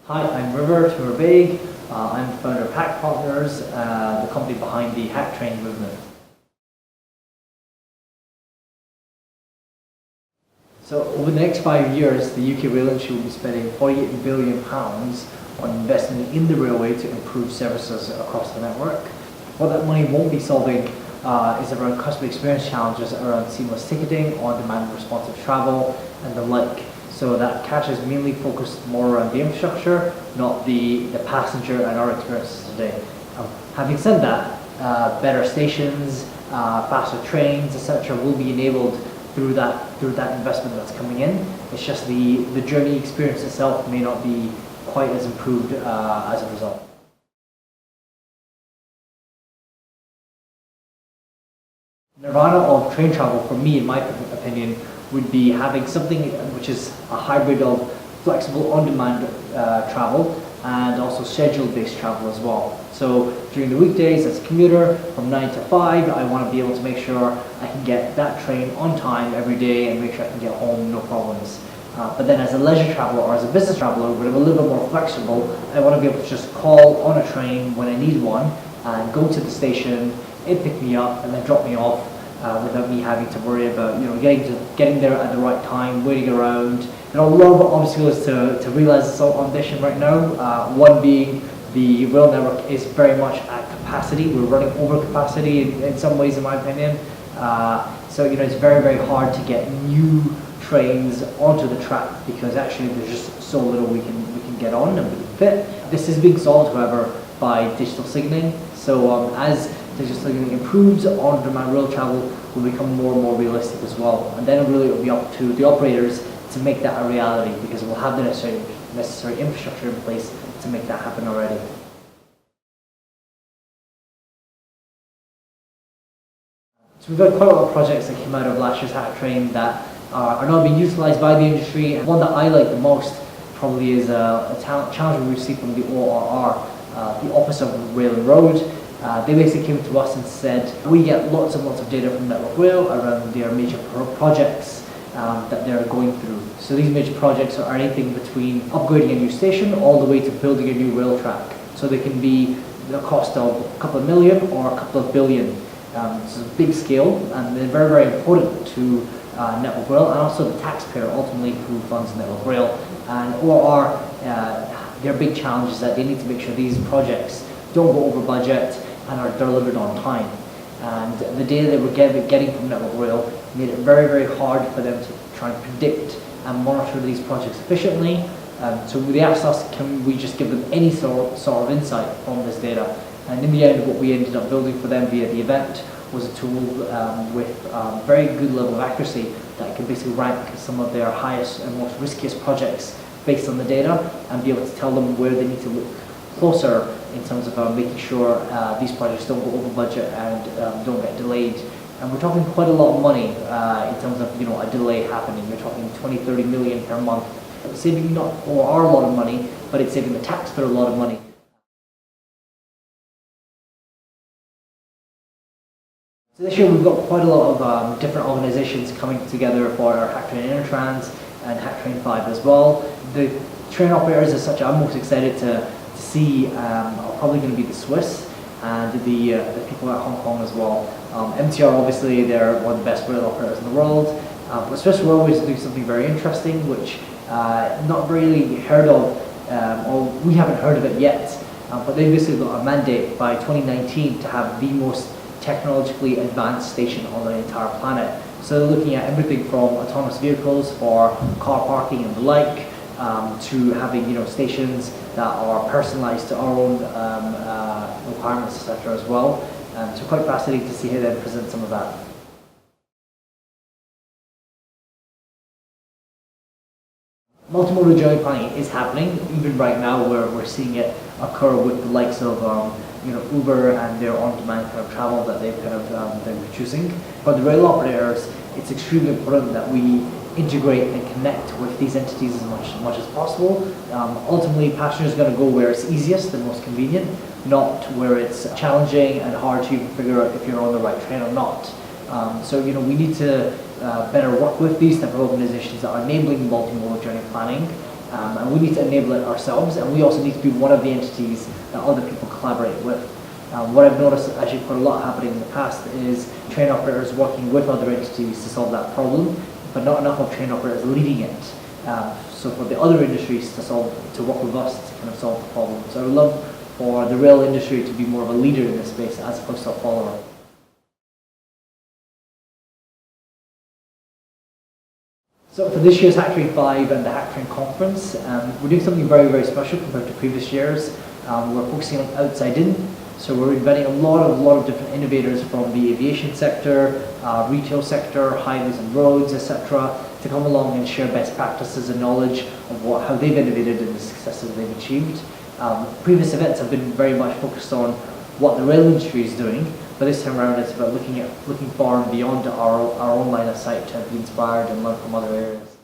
Hi, I'm River Turbeg. I'm the founder of Hack Partners, the company behind the Hack Train movement. So over the next 5 years, the UK rail industry will be spending £48 billion on investment in the railway to improve services across the network. What that money won't be solving is around customer experience challenges around seamless ticketing, on-demand responsive travel, and the like. So that cash is mainly focused more around the infrastructure, not the passenger and our experiences today. Having said that, better stations, faster trains, etc., will be enabled through that investment that's coming in. It's just the journey experience itself may not be quite as improved as a result. Nirvana of train travel, for me, in my opinion, would be having something which is a hybrid of flexible on-demand travel and also schedule-based travel as well. So during the weekdays as a commuter from 9 to 5, I want to be able to make sure I can get that train on time every day and make sure I can get home no problems. But then as a leisure traveler or as a business traveler, where I'm a little bit more flexible, I want to be able to just call on a train when I need one and go to the station, it pick me up and then drop me off without me having to worry about getting there at the right time, waiting around. There are a lot of obstacles to realise this ambition right now. One being the rail network is very much at capacity. We're running over capacity in some ways, in my opinion. So it's very, very hard to get new trains onto the track because actually there's just so little we can get on and we can fit. This is being solved, however, by digital signalling. So as digital signalling improves, on-demand rail travel will become more and more realistic as well. And then it will be up to the operators to make that a reality because we'll have the necessary infrastructure in place to make that happen already. So we've got quite a lot of projects that came out of last year's Hack Train that are now being utilised by the industry. And one that I like the most probably is a challenge we received from the ORR, the Office of Rail and Road. They basically came to us and said, we get lots and lots of data from Network Rail around their major projects that they're going through. So these major projects are anything between upgrading a new station all the way to building a new rail track. So they can be the cost of a couple of million or a couple of billion. It's a big scale and they're very, very important to Network Rail and also the taxpayer ultimately who funds Network Rail. And ORR, their big challenge is that they need to make sure these projects don't go over budget and are delivered on time. And the data that we're getting from Network Rail made it very, very hard for them to try and predict and monitor these projects efficiently. So they asked us, can we just give them any sort of insight from this data? And in the end, what we ended up building for them via the event was a tool with very good level of accuracy that can basically rank some of their highest and most riskiest projects based on the data and be able to tell them where they need to look closer in terms of making sure these projects don't go over budget and don't get delayed. And we're talking quite a lot of money in terms of a delay happening. We're talking 20-30 million per month, saving not ORR a lot of money, but it's saving the taxpayer a lot of money. So this year we've got quite a lot of different organisations coming together for our Hack Train Intertrans and Hack Train 5 as well. The train operators as such I'm most excited to see are probably going to be the Swiss and the people at Hong Kong as well. MTR, obviously, they're one of the best rail operators in the world. But Swiss Railways are doing something very interesting, which not really heard of, or we haven't heard of it yet. But they basically got a mandate by 2019 to have the most technologically advanced station on the entire planet. So they're looking at everything from autonomous vehicles for car parking and the like, to having stations that are personalised to our own requirements, etc. as well. So quite fascinating to see how they present some of that. Multimodal journey planning is happening, even right now where we're seeing it occur with the likes of Uber and their on-demand kind of travel that they've been producing. For the rail operators, it's extremely important that we integrate and connect with these entities as much as possible. Ultimately, passengers are going to go where it's easiest and most convenient, not where it's challenging and hard to even figure out if you're on the right train or not. So we need to better work with these type of organizations that are enabling multimodal journey planning and we need to enable it ourselves, and we also need to be one of the entities that other people collaborate with. What I've noticed actually quite a lot happening in the past is train operators working with other entities to solve that problem, but not enough of train operators leading it. So for the other industries to work with us to kind of solve the problem. So I would love for the rail industry to be more of a leader in this space as opposed to a follower. So for this year's Hacktrain 5 and the Hacktrain conference, we're doing something very, very special compared to previous years. We're focusing on outside in. So we're inviting a lot of different innovators from the aviation sector, retail sector, highways and roads, etc., to come along and share best practices and knowledge of how they've innovated and the successes they've achieved. Previous events have been very much focused on what the rail industry is doing, but this time around it's about looking far and beyond our own line of sight to be inspired and learn from other areas.